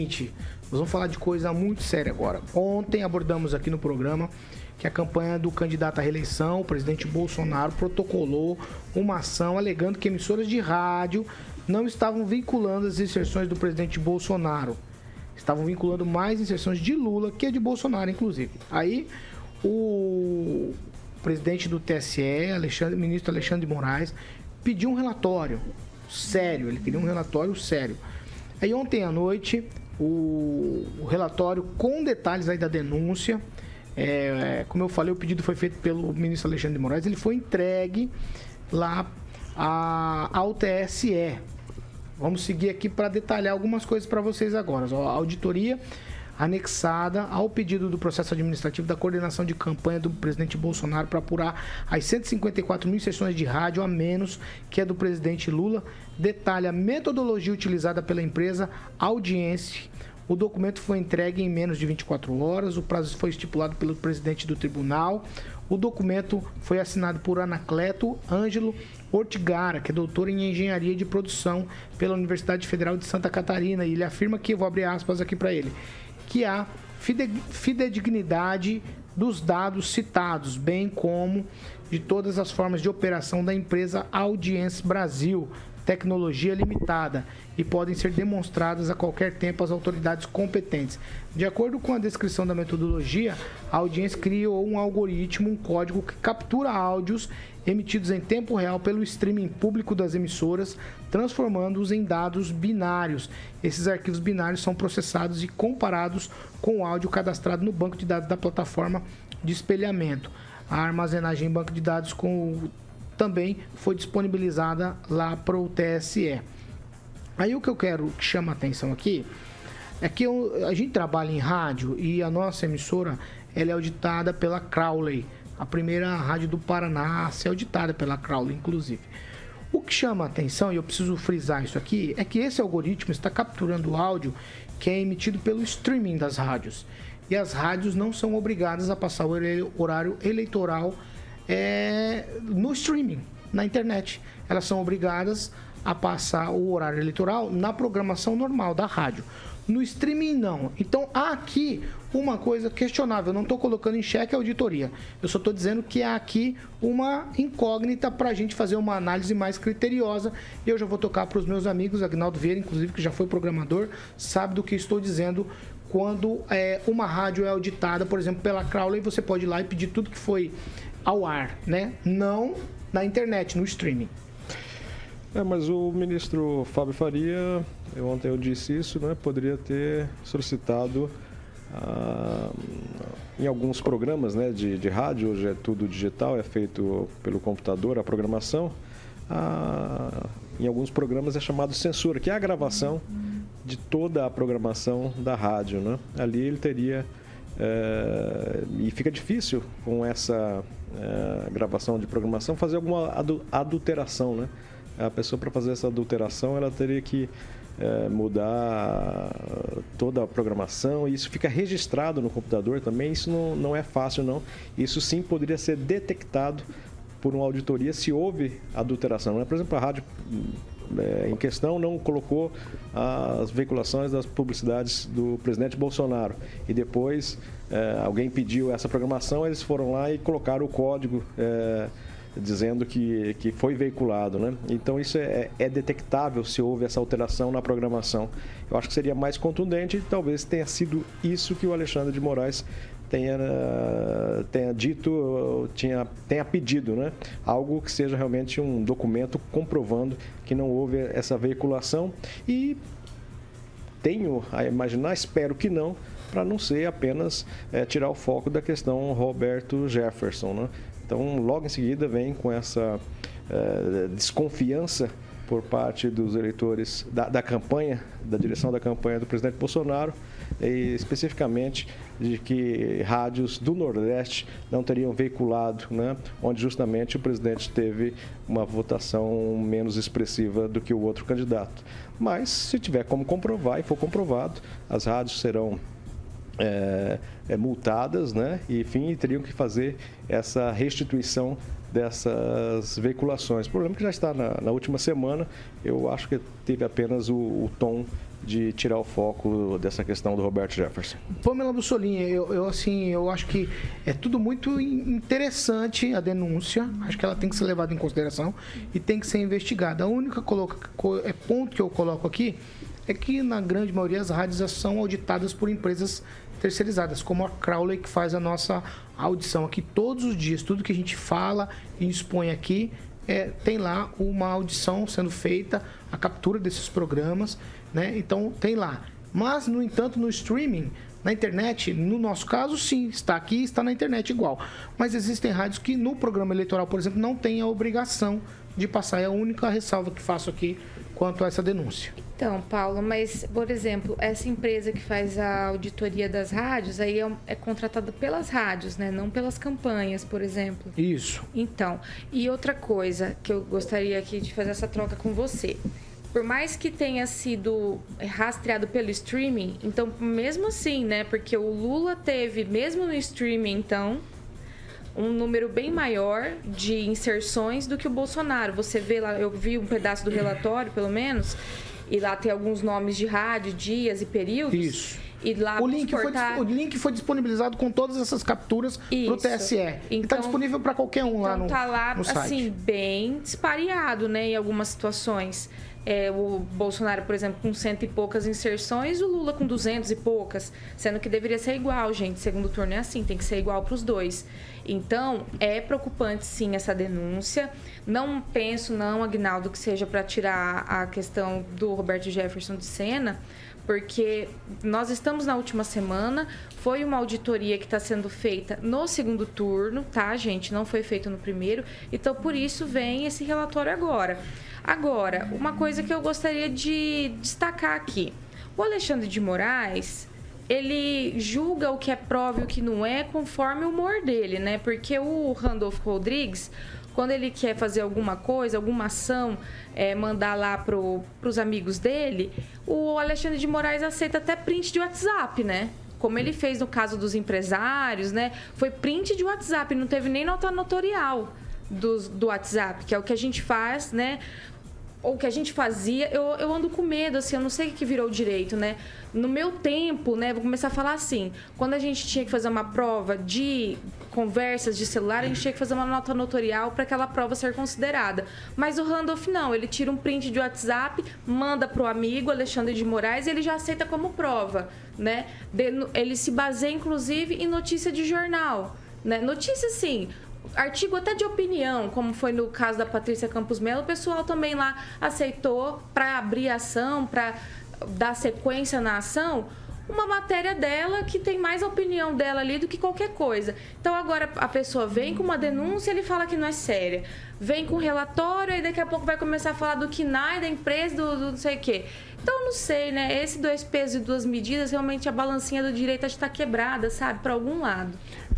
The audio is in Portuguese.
seguinte, nós vamos falar de coisa muito séria agora. Ontem abordamos aqui no programa que a campanha do candidato à reeleição, o presidente Bolsonaro, protocolou uma ação alegando que emissoras de rádio não estavam vinculando as inserções do presidente Bolsonaro. Estavam vinculando mais inserções de Lula que a de Bolsonaro, inclusive. Aí, o presidente do TSE, ministro Alexandre de Moraes, pediu um relatório sério. Ele queria um relatório sério. Aí, ontem à noite, o relatório com detalhes aí da denúncia, como eu falei, o pedido foi feito pelo ministro Alexandre de Moraes, ele foi entregue lá ao TSE. Vamos seguir aqui para detalhar algumas coisas para vocês agora. A auditoria anexada ao pedido do processo administrativo da coordenação de campanha do presidente Bolsonaro para apurar as 154 mil sessões de rádio a menos que a do presidente Lula, detalha a metodologia utilizada pela empresa Audiência. O documento foi entregue em menos de 24 horas, o prazo foi estipulado pelo presidente do tribunal. O documento foi assinado por Anacleto Ângelo Ortigara, que é doutor em engenharia de produção pela Universidade Federal de Santa Catarina. E ele afirma que, vou abrir aspas aqui para ele, que há fidedignidade dos dados citados, bem como de todas as formas de operação da empresa Audiência Brasil, tecnologia limitada, e podem ser demonstradas a qualquer tempo às autoridades competentes. De acordo com a descrição da metodologia, a Audiência criou um algoritmo, um código que captura áudios emitidos em tempo real pelo streaming público das emissoras, transformando-os em dados binários. Esses arquivos binários são processados e comparados com o áudio cadastrado no banco de dados da plataforma de espelhamento. A armazenagem em banco de dados também foi disponibilizada lá para o TSE. Aí o que eu quero que chama a atenção aqui é que a gente trabalha em rádio e a nossa emissora ela é auditada pela Crowley, a primeira rádio do Paraná a ser auditada pela Crowley, inclusive. O que chama a atenção, e eu preciso frisar isso aqui, é que esse algoritmo está capturando o áudio que é emitido pelo streaming das rádios. E as rádios não são obrigadas a passar o horário eleitoral no streaming, na internet. Elas são obrigadas a passar o horário eleitoral na programação normal da rádio. No streaming, não. Então, há aqui uma coisa questionável. Eu não estou colocando em xeque a auditoria. Eu só estou dizendo que há aqui uma incógnita para a gente fazer uma análise mais criteriosa. E eu já vou tocar para os meus amigos, Agnaldo Vieira, inclusive, que já foi programador, sabe do que estou dizendo. Quando uma rádio é auditada, por exemplo, pela Crowley, você pode ir lá e pedir tudo que foi ao ar, né? Não na internet, no streaming. Mas o ministro Fábio Faria, ontem eu disse isso, né? Poderia ter solicitado em alguns programas, né, de rádio, hoje é tudo digital, é feito pelo computador, a programação. Em alguns programas é chamado censura, que é a gravação de toda a programação da rádio, né? Ali ele teria... e fica difícil com essa gravação de programação fazer alguma adulteração, né? A pessoa, para fazer essa adulteração, ela teria que mudar toda a programação, e isso fica registrado no computador também. Isso não é fácil, não. Isso sim poderia ser detectado por uma auditoria se houve adulteração, né? Por exemplo, a rádio em questão não colocou as veiculações das publicidades do presidente Bolsonaro, e depois alguém pediu essa programação, eles foram lá e colocaram o código dizendo que foi veiculado, né? Então isso é detectável se houve essa alteração na programação. Eu acho que seria mais contundente, e talvez tenha sido isso que o Alexandre de Moraes tenha dito, tenha pedido, né? Algo que seja realmente um documento comprovando que não houve essa veiculação, e tenho a imaginar, espero que não, para não ser apenas tirar o foco da questão Roberto Jefferson, né? Então, logo em seguida, vem com essa desconfiança por parte dos eleitores da campanha, da direção da campanha do presidente Bolsonaro, e especificamente de que rádios do Nordeste não teriam veiculado, né, onde justamente o presidente teve uma votação menos expressiva do que o outro candidato. Mas, se tiver como comprovar e for comprovado, as rádios serão multadas, né? E, enfim, teriam que fazer essa restituição dessas veiculações. O problema é que já está na última semana. Eu acho que teve apenas o tom de tirar o foco dessa questão do Roberto Jefferson. Pamela Bussolini, eu acho que é tudo muito interessante a denúncia, acho que ela tem que ser levada em consideração e tem que ser investigada. A única ponto que eu coloco aqui é que, na grande maioria, as rádios são auditadas por empresas terceirizadas, como a Crowley, que faz a nossa audição aqui todos os dias. Tudo que a gente fala e expõe aqui, tem lá uma audição sendo feita, a captura desses programas, né? Então, tem lá. Mas, no entanto, no streaming, na internet, no nosso caso, sim, está aqui, está na internet igual. Mas existem rádios que, no programa eleitoral, por exemplo, não têm a obrigação de passar. É a única ressalva que faço aqui quanto a essa denúncia. Então, Paulo, mas, por exemplo, essa empresa que faz a auditoria das rádios, aí é contratada pelas rádios, né? Não pelas campanhas, por exemplo. Isso. Então, e outra coisa que eu gostaria aqui de fazer essa troca com você. Por mais que tenha sido rastreado pelo streaming, então, mesmo assim, né? Porque o Lula teve, mesmo no streaming, então, um número bem maior de inserções do que o Bolsonaro. Você vê lá, eu vi um pedaço do relatório, pelo menos, e lá tem alguns nomes de rádio, dias e períodos. Isso. E lá o link foi disponibilizado com todas essas capturas para o TSE. Então, e está disponível para qualquer um lá no site. Então, tá lá, assim, bem dispareado, né, em algumas situações. O Bolsonaro, por exemplo, com 100 e poucas inserções, o Lula com 200 e poucas, sendo que deveria ser igual, gente. Segundo turno é assim, tem que ser igual para os dois. Então, é preocupante, sim, essa denúncia. Não penso, não, Aguinaldo, que seja para tirar a questão do Roberto Jefferson de cena, porque nós estamos na última semana, foi uma auditoria que está sendo feita no segundo turno, tá, gente? Não foi feito no primeiro, então por isso vem esse relatório agora. Agora, uma coisa que eu gostaria de destacar aqui. O Alexandre de Moraes, ele julga o que é prova e o que não é conforme o humor dele, né? Porque o Randolfo Rodrigues, quando ele quer fazer alguma coisa, alguma ação, mandar lá pros amigos dele, o Alexandre de Moraes aceita até print de WhatsApp, né? Como ele fez no caso dos empresários, né? Foi print de WhatsApp, não teve nem nota notorial do WhatsApp, que é o que a gente faz, né? Ou que a gente fazia, eu ando com medo, assim, eu não sei o que virou direito, né? No meu tempo, né, vou começar a falar assim, quando a gente tinha que fazer uma prova de conversas de celular, a gente tinha que fazer uma nota notorial para aquela prova ser considerada. Mas o Randolph não, ele tira um print de WhatsApp, manda pro amigo Alexandre de Moraes e ele já aceita como prova, né? Ele se baseia, inclusive, em notícia de jornal, né? Notícia, sim, artigo até de opinião, como foi no caso da Patrícia Campos Melo, o pessoal também lá aceitou para abrir a ação, para dar sequência na ação, uma matéria dela que tem mais a opinião dela ali do que qualquer coisa. Então agora a pessoa vem com uma denúncia e ele fala que não é séria. Vem com um relatório e daqui a pouco vai começar a falar do KNAI, da empresa, do não sei o quê. Então, eu não sei, né? Esse 2 pesos e 2 medidas, realmente a balancinha do direito está quebrada, sabe? Para algum lado.